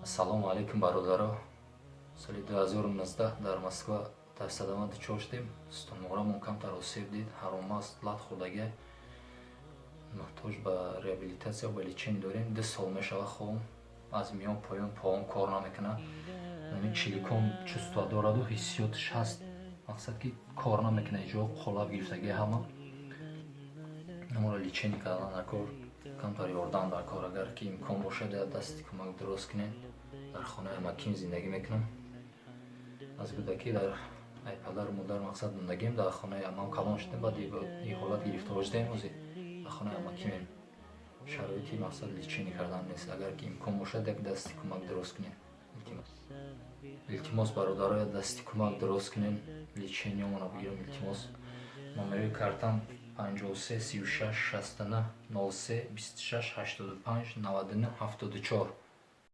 Салому алейкум бародаро. Соли 2019 дар Москва дар садама дучор шудем. Стомограммон камтар осеб дид, ҳаромаст, лат хӯрдаги, муҳтоҷ ба реабилитатсия ва лечение дорем. 2 сол мешава хоҳам аз миён поён поам кор намекунад. Ин чиликон чувство дораду ҳиссиётш ҳаст. Мақсад ки кор намекунад, ҷо қолаб гирифтаги ҳама. Намора лечение кардан дар кор, камтар ёрдам дар кор, агар ки имкон бошад дасти кӯмак дороз кунед. Дар хонаи амаким зиндагӣ мекунам. Аз кӯдакӣ дар ай падару модар мақсад мондагем, дар хонаи амам калон шудем, баъд ин ҳолат гирифтор шудем, ҳозир дар хонаи амакимем. Шароити мақсад лечение кардан нест. Агар ки имкон бошад як дасти кӯмак дороз кунед. Илтимос бародаро, як дасти кӯмак дороз кунед, лечениямона бигирам. Илтимос. Номери картам 53 36 69 03 26 85 99 74.